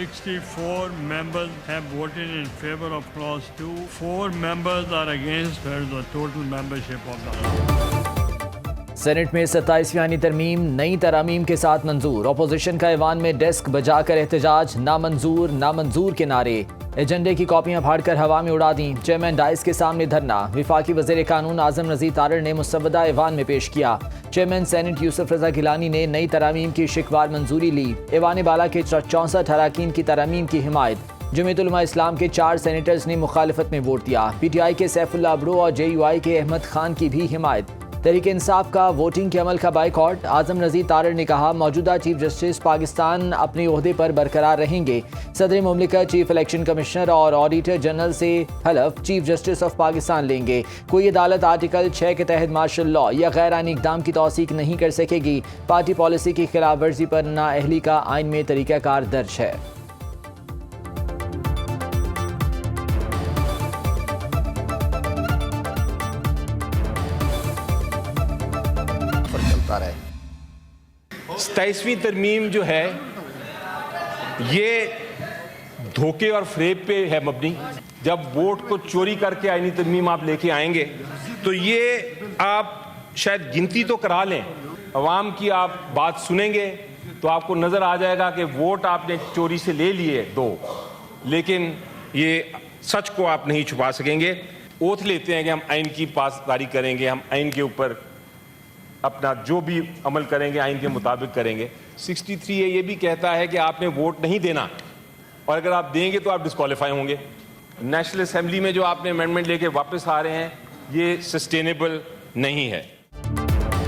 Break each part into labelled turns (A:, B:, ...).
A: 64 members have voted in favor of clause 2. 4 members are against. Where is the total membership of the House?
B: Senate में 27वीं आईनी तरमीम नई तरामीम के साथ मंजूर। अपोजिशन का ऐवान में डेस्क बजाकर एहतजाज, नामंजूर नामंजूर के नारे। एजेंडे की कॉपियां फाड़कर हवा में उड़ा दी। चेयरमैन डाइस के सामने धरना। विफाकी वज़ीर कानून आज़म नज़ीर तारड़ ने मुसवदा ऐवान में पेश किया। चेयरमैन सेनेट यूसुफ रजा गिलानी ने नई तरामीम की शिकवार मंजूरी ली। ऐवान बाला के 64 अरकान की तरामीम की हिमायत। जमीयत उलमा इस्लाम के 4 सेनेटर्स ने मुखालिफत में वोट दिया। PTI के सैफुल्ला अबड़ो और JUI के अहमद खान की भी हिमायत। तहरीक इंसाफ का वोटिंग के अमल का बाइकॉट। आज़म नज़ीर तारड़ ने कहा, मौजूदा चीफ जस्टिस पाकिस्तान अपने ओहदे पर बरकरार रहेंगे। सदर मुमलिकत, चीफ इलेक्शन कमिश्नर और ऑडिटर जनरल से हलफ चीफ जस्टिस ऑफ पाकिस्तान लेंगे। कोई अदालत आर्टिकल 6 के तहत मार्शल लॉ या गैर आईनी इकदाम की तौसीक नहीं कर सकेगी। पार्टी पॉलिसी की खिलाफ वर्जी पर नाअहली का आइन में तरीक़ाकार दर्ज है।
C: चलता रहे।
D: 27वीं तरमीम जो है ये धोखे और फ्रेब पे है मबनी। जब वोट को चोरी करके आईनी तरमीम आप लेके आएंगे तो ये आप शायद गिनती तो करा लें, अवाम की आप बात सुनेंगे तो आपको नजर आ जाएगा कि वोट आपने चोरी से ले लिए 2, लेकिन ये सच को आप नहीं छुपा सकेंगे। ओथ लेते हैं कि हम आइन की पासदारी करेंगे, हम आइन के ऊपर अपना जो भी अमल करेंगे आइन के मुताबिक करेंगे। 63A ये भी कहता है कि आपने वोट नहीं देना और अगर आप देंगे तो आप डिस्क्वालीफाई होंगे। नेशनल असेंबली में जो आपने अमेंडमेंट लेके वापस आ रहे हैं ये सस्टेनेबल नहीं है।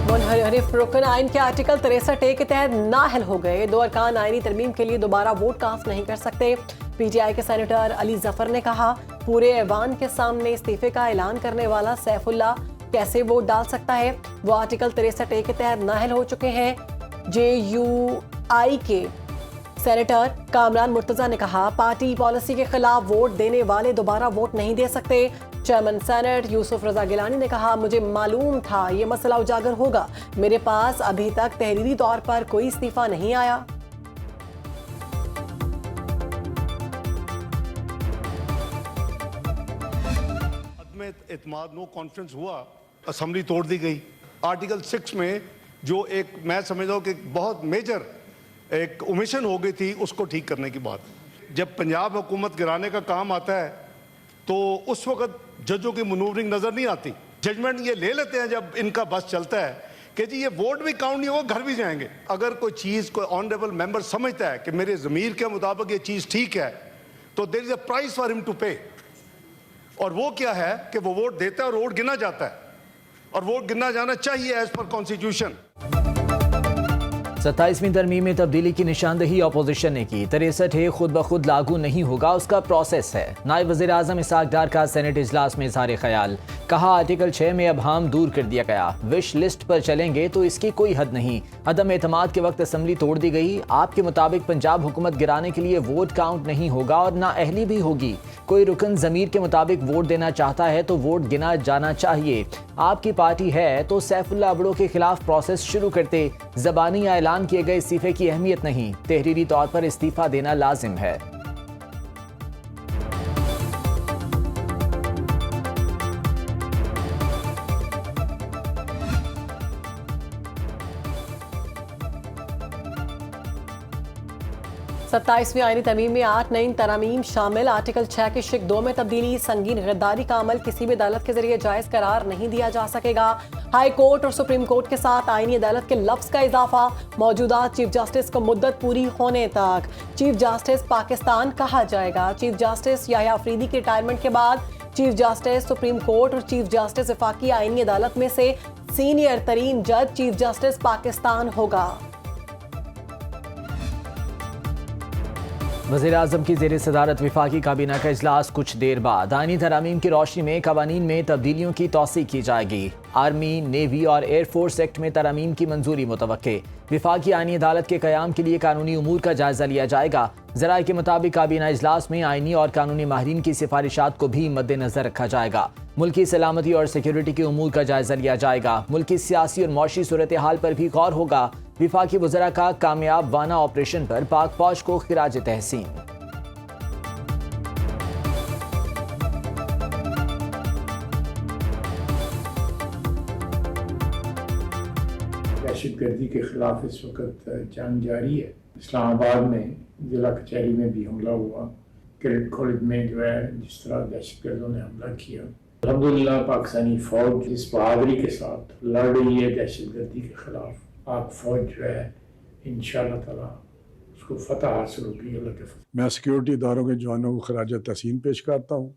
E: मुनहरिफ रुकन आइन के आर्टिकल 63A के तहत नाअहल हो गए। 2 अरकान आईनी तरमीम के लिए दोबारा वोट कास्ट नहीं कर सकते। PTI के सेनेटर अली जफर ने कहा, पूरे ऐवान के सामने इस्तीफे का ऐलान करने वाला सैफुल्ला कैसे वोट डाल सकता है? वो आर्टिकल 63A के तहत नाअहल हो चुके हैं। JUI के सेनेटर कामरान मुर्तजा ने कहा, पार्टी पॉलिसी के खिलाफ वोट देने वाले दोबारा वोट नहीं दे सकते। चेयरमैन सेनेट यूसुफ रजा गिलानी ने कहा, मुझे मालूम था ये मसला उजागर होगा। मेरे पास अभी तक तहरीरी तौर पर कोई इस्तीफा नहीं आया।
C: एतमाद नो कॉन्फ्रेंस हुआ, असेंबली तोड़ दी गई। आर्टिकल 6 में जो एक मैं समझता हूँ कि बहुत मेजर एक ओमिशन हो गई थी, उसको ठीक करने की बात। जब पंजाब हुकूमत गिराने का काम आता है तो उस वक्त जजों की मनूवरिंग नजर नहीं आती। जजमेंट ये ले लेते हैं जब इनका बस चलता है कि जी ये वोट भी काउंट नहीं होगा, घर भी जाएंगे। अगर कोई चीज़ कोई ऑनरेबल मेंबर समझता है कि मेरे ज़मीर के मुताबिक ये चीज़ ठीक है तो there is a price for him to pay. और वो क्या है कि वो वोट देता है और वोट गिना जाता है और वोट गिना जाना चाहिए एज पर कॉन्स्टिट्यूशन।
B: 27वीं तरमीम में तब्दीली की निशानदही अपोजिशन ने की। 63A खुद ब खुद लागू नहीं होगा, उसका प्रोसेस है। नायब वज़ीर आज़म इसहाक डार का सेनेट इजलास में इज़हार ख्याल। कहा, आर्टिकल 6 में अब हम दूर कर दिया गया। विश लिस्ट पर चलेंगे तो इसकी कोई हद नहीं। अदम एतमाद के वक्त असम्बली तोड़ दी गई। आपके मुताबिक पंजाब हुकूमत गिराने के लिए वोट काउंट नहीं होगा और ना अहली भी होगी। कोई रुकन ज़मीर के मुताबिक वोट देना चाहता है तो वोट गिना जाना चाहिए। आपकी पार्टी है तो सैफुल्ला अबड़ो के खिलाफ प्रोसेस शुरू करते। ज़बानी ऐलान किए गए इस्तीफे की अहमियत नहीं, तहरीरी तौर पर इस्तीफा देना लाजिम है।
E: सत्ताईसवीं आईनी तरमीम में 8 नई तरामीम शामिल। आर्टिकल 6 के शिक 2 में तब्दीली। संगीन गद्दारी का अमल किसी भी अदालत के जरिए जायज करार नहीं दिया जा सकेगा। हाई कोर्ट और सुप्रीम कोर्ट के साथ आईनी अदालत के लफ्ज का इजाफा। मौजूदा चीफ जस्टिस को मुद्दत पूरी होने तक चीफ जस्टिस पाकिस्तान कहा जाएगा। चीफ जस्टिस याह्या अफरीदी के रिटायरमेंट के बाद चीफ जस्टिस सुप्रीम कोर्ट और चीफ जस्टिस वफाकी आईनी अदालत में से सीनियर तरीन जज चीफ जस्टिस पाकिस्तान होगा।
B: वज़ीर-ए-आज़म की ज़ेर सदारत वफाकी काबीना का इजलास कुछ देर बाद। आईनी तरामीम की रोशनी में कवानीन में तब्दीलियों की तौसीक़ की जाएगी। आर्मी, नेवी और एयरफोर्स एक्ट में तरामीम की मंजूरी मुतवक्के। वफाकी आईनी अदालत के क़याम के लिए कानूनी उमूर का जायज़ा लिया जाएगा। ज़राए के मुताबिक काबीना इजलास में आईनी और कानूनी माहिरीन की सिफारिशात को भी मद्देनज़र रखा जाएगा। मुल्की सलामती और सिक्योरिटी के उमूर का जायज़ा लिया जाएगा। मुल्की सियासी और मौशी सूरत हाल पर भी गौर होगा। वफाकी वज़रा का कामयाब वाना ऑपरेशन पर पाक फौज को खिराज तहसीन।
F: दहशतगर्दी के खिलाफ इस वक्त जंग जारी है। इस्लामाबाद में जिला कचहरी में भी हमला हुआ, क्रेडिट कॉलेज में जो है जिस तरह दहशतगर्दों ने हमला किया। अल्हम्दुलिल्लाह पाकिस्तानी फौज इस बहादुरी के साथ लड़ रही है दहशतगर्दी के खिलाफ। पाक फौज जो है इंशाअल्लाह ताला उसको फतह हासिल होगी अल्लाह के फजल।
G: मैं सिक्योरिटी इदारों के जवानों को खराज तहसीन पेश करता हूँ,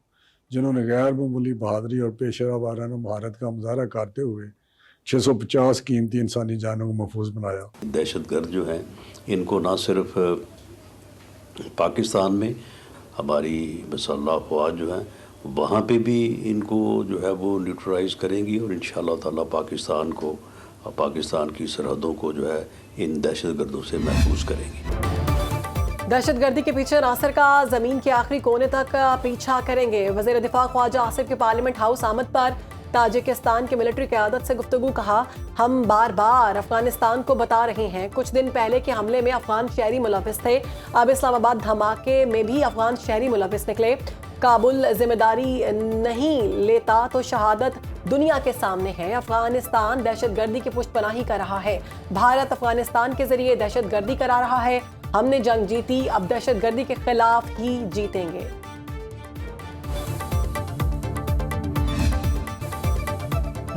G: जिन्होंने गैर मामूली बहादुरी और पेशा वाराना महारत का मुजाहरा करते हुए 650 कीमती इंसानी जानों को महफूज बनाया।
H: दहशतगर्द जो हैं इनको ना सिर्फ पाकिस्तान में हमारी मसल्ह फ़ौज जो है वहाँ पे भी इनको जो है वो न्यूट्रलाइज करेंगी और इंशाअल्लाह ताला पाकिस्तान को, पाकिस्तान की सरहदों को जो है इन दहशतगर्दों से महफूज करेंगी।
E: दहशतगर्दी के पीछे नासिर का जमीन के आखिरी कोने तक पीछा करेंगे। वज़ीर दिफा ख्वाजा आसिफ की पार्लियामेंट हाउस आमद पर ताजिकिस्तान के मिलिट्री क़यादत से गुफ्तगू। कहा, हम बार बार अफगानिस्तान को बता रहे हैं, कुछ दिन पहले के हमले में अफगान शहरी मुलविस थे, अब इस्लामाबाद धमाके में भी अफगान शहरी मुलविस निकले। काबुल जिम्मेदारी नहीं लेता तो शहादत दुनिया के सामने है। अफगानिस्तान दहशतगर्दी की पुष्टपनाही कर रहा है। भारत अफगानिस्तान के जरिए दहशतगर्दी करा रहा है। हमने जंग जीती, अब दहशतगर्दी के खिलाफ ही जीतेंगे।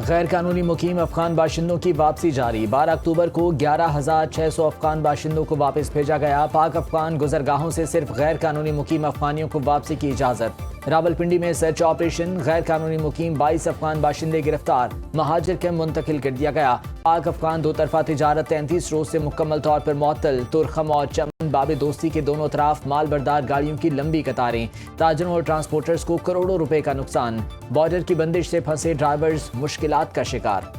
B: गैर कानूनी मुकीम अफगान बाशिंदों की वापसी जारी। 12 अक्टूबर को 11,600 अफगान बाशिंदों को वापस भेजा गया। पाक अफगान गुजरगाहों से सिर्फ गैर कानूनी मुकीम अफगानियों को वापसी की इजाज़त। रावलपिंडी में सर्च ऑपरेशन, गैर कानूनी मुकीम 22 अफगान बाशिंदे गिरफ्तार, महाजिर कैंप मुंतकिल कर दिया गया। पाक अफगान दो तरफा तिजारत 33 रोज से मुकम्मल तौर पर मुअत्तल। तुरखम और चमन बाबे दोस्ती के दोनों तरफ माल बरदार गाड़ियों की लंबी कतारें, ताजरों और ट्रांसपोर्टर्स को करोड़ों रुपए का नुकसान। बॉर्डर की बंदिश से फंसे ड्राइवर्स मुश्किलात का शिकार।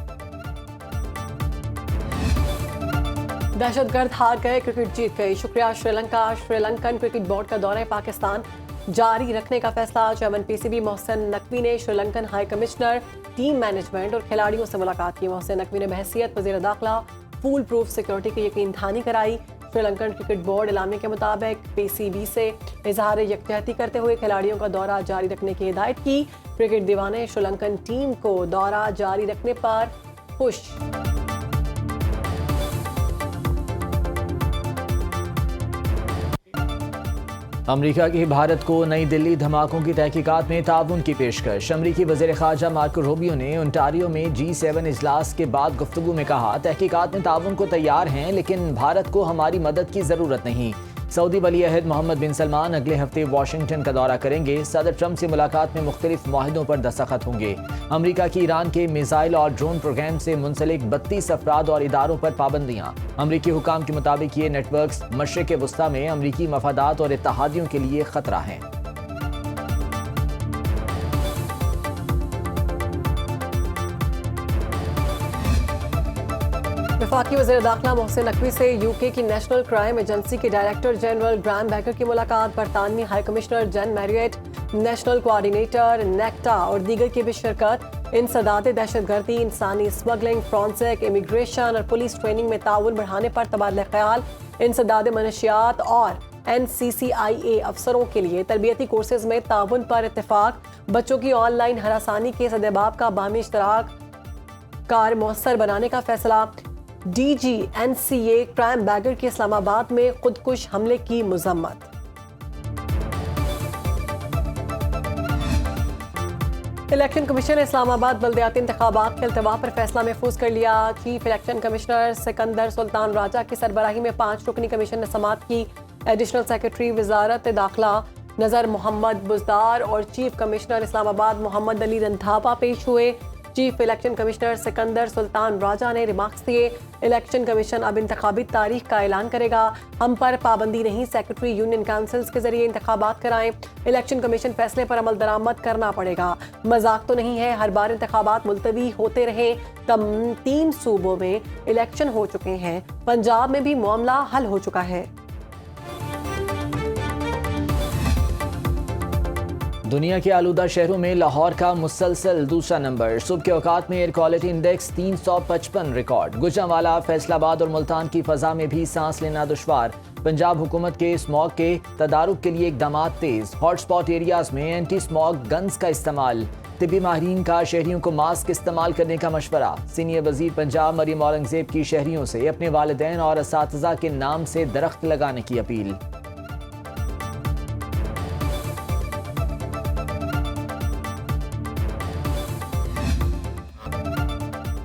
E: दहशतगर्द हार गए, क्रिकेट जीत गई। शुक्रिया श्रीलंका। श्रीलंकन क्रिकेट बोर्ड का दौरा पाकिस्तान जारी रखने का फैसला। चेयरमैन पीसीबी मोहसिन नकवी ने Sri Lankan high commissioner, team management और खिलाड़ियों से मुलाकात की। मोहसिन नकवी ने बहैसियत वज़ीर दाखिला फूल प्रूफ सिक्योरिटी की यकीन दहानी कराई। श्रीलंकन क्रिकेट बोर्ड इलामे के मुताबिक पीसीबी से इजहार यकजहती करते हुए खिलाड़ियों का दौरा जारी रखने की हिदायत की। क्रिकेट दीवाने श्रीलंकन टीम को दौरा जारी रखने पर खुश।
B: अमरीका की भारत को नई दिल्ली धमाकों की तहकीकात में ताउन की पेशकश। अमरीकी वज़ीर ख़ारजा मार्को रूबियो ने ओंटारियो में G7 इजलास के बाद गुफ्तगू में कहा, तहकीकात में ताउन को तैयार हैं, लेकिन भारत को हमारी मदद की ज़रूरत नहीं। सऊदी वली अहद मोहम्मद बिन सलमान अगले हफ्ते वाशिंगटन का दौरा करेंगे। सदर ट्रंप से मुलाकात में मुख्तलिफ माहिदों पर दस्तखत होंगे। अमरीका की ईरान के मिसाइल और ड्रोन प्रोग्राम से मुंसलिक 32 अफराद और इदारों पर पाबंदियाँ। अमरीकी हुकाम के मुताबिक ये नेटवर्क्स मशरिक़ वस्ता में अमरीकी मफादात और इत्तहादियों के लिए खतरा हैं।
E: वफाकी वज़ीर दाखिला मोहसिन नकवी से यूके की नेशनल क्राइम एजेंसी के डायरेक्टर जनरल ग्राहम बैकर की मुलाकात। बरतानवी हाई कमिश्नर जन मैरियट, नेशनल कोऑर्डिनेटर नेक्टा और दीगर की भी शिरकत। इंसदाद दहशतगर्दी, इंसानी स्मगलिंग, फ्रांसिक, इमिग्रेशन और पुलिस ट्रेनिंग में ताउन बढ़ाने पर तबादला ख्याल। इंसदाद मनशियात और NCCIA अफसरों के लिए तरबियती कोर्सेज में ताउन पर इत्तेफाक। बच्चों की ऑनलाइन हरासानी के सदेबाब का बामी इश्तराक कार मौसर बनाने का फैसला। DG NCA क्राइम बैगर की इस्लामाबाद में खुदकुश हमले की मजम्मत। इलेक्शन कमीशन ने इस्लामाबाद बल्दियाती इंतखाबात के अल्तवा पर फैसला महफूज कर लिया। Chief election commissioner Sikandar Sultan Raja की सरबराही में 5 रुकनी कमीशन ने समाअत की। एडिशनल सेक्रेटरी वजारत दाखिला नजर मोहम्मद बुजदार और चीफ कमिश्नर इस्लामाबाद मोहम्मद अली रंधावा पेश हुए। Chief election commissioner Sikandar Sultan Raja ने रिमार्क्स दिए, इलेक्शन कमीशन अब इंतखाबी तारीख का ऐलान करेगा। हम पर पाबंदी नहीं, सेक्रेटरी यूनियन काउंसिल्स के जरिए इंतखाबात कराएं। इलेक्शन कमीशन फैसले पर अमल दरामद करना पड़ेगा। मजाक तो नहीं है, हर बार इंतखाबात मुलतवी होते रहे। तब 3 सूबों में इलेक्शन हो चुके हैं, पंजाब में भी मामला हल हो चुका है।
B: दुनिया के आलूदा शहरों में लाहौर का मुसलसल दूसरा नंबर। सुबह के औकात में air quality index 355 record. Gujranwala, Faisalabad और मुल्तान की फजा में भी सांस लेना दुश्वार। पंजाब हुकूमत के स्मॉग के तदारुक के लिए इकदाम तेज। हॉटस्पॉट एरियाज में एंटी स्मॉग गन्स का इस्तेमाल। तिब्बी माहिरीन का शहरियों को मास्क इस्तेमाल करने का मशवरा। सीनियर वजीर पंजाब मरियम औरंगजेब की शहरियों से अपने वालिदैन और असातिज़ा के नाम से दरख्त लगाने की अपील।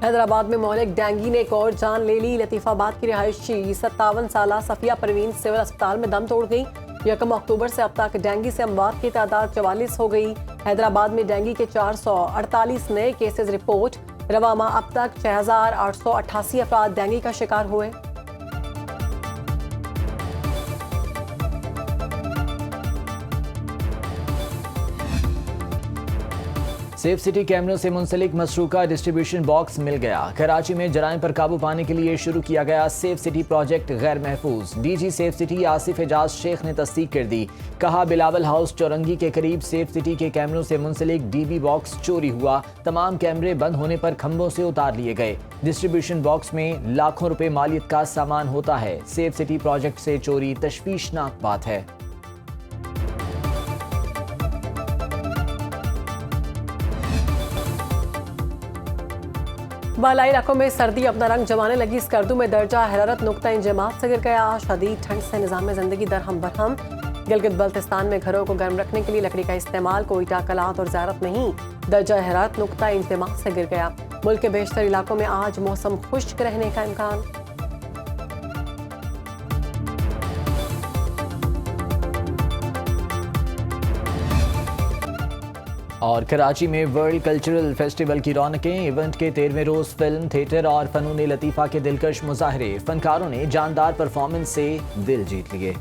E: हैदराबाद में मोहलिक डेंगू ने एक और जान ले ली। लतीफाबाद की रिहायशी 57 साला सफिया परवीन सिविल अस्पताल में दम तोड़ गई। 1 अक्टूबर से अब तक डेंगू से अमवात की तादाद 44 हो गई। हैदराबाद में डेंगू के 448 नए केसेस रिपोर्ट। रवामा अब तक 6888 अफराद डेंगू का शिकार हुए।
B: सेफ सिटी कैमरों से मुंसलिक मसरूका डिस्ट्रीब्यूशन बॉक्स मिल गया। कराची में जराइम पर काबू पाने के लिए शुरू किया गया सेफ सिटी प्रोजेक्ट गैर महफूज। DG safe city Asif Ejaz Shaikh ने तस्दीक कर दी। कहा बिलावल हाउस चौरंगी के करीब सेफ सिटी के कैमरों से मुंसलिक डीबी बॉक्स चोरी हुआ। तमाम कैमरे बंद होने पर खंभों से उतार लिए गए। डिस्ट्रीब्यूशन बॉक्स में लाखों रुपए मालियत का सामान होता है। सेफ सिटी प्रोजेक्ट से चोरी तशवीशनाक बात है।
E: बालाई इलाकों में सर्दी अपना रंग जमाने लगी। स्कर्दू में दर्जा हरारत नुक्ता इंजमात से गिर गया। शदीद ठंड से निज़ाम ज़िंदगी दरहम बरहम। गिलगित बल्तिस्तान में घरों को गर्म रखने के लिए लकड़ी का इस्तेमाल, कोई टाकलात और ज़्यारत नहीं। दर्जा हरारत नुक्ता इंजमात से गिर गया। मुल्क के बेशतर इलाकों में आज मौसम खुश्क रहने का इम्कान।
B: और कराची में वर्ल्ड कल्चरल फेस्टिवल की रौनकें। इवेंट के 13वें रोज फिल्म, थिएटर और फनून लतीफ़ा के दिलकश मुजाहरे। फनकारों ने जानदार परफॉर्मेंस से दिल जीत लिए।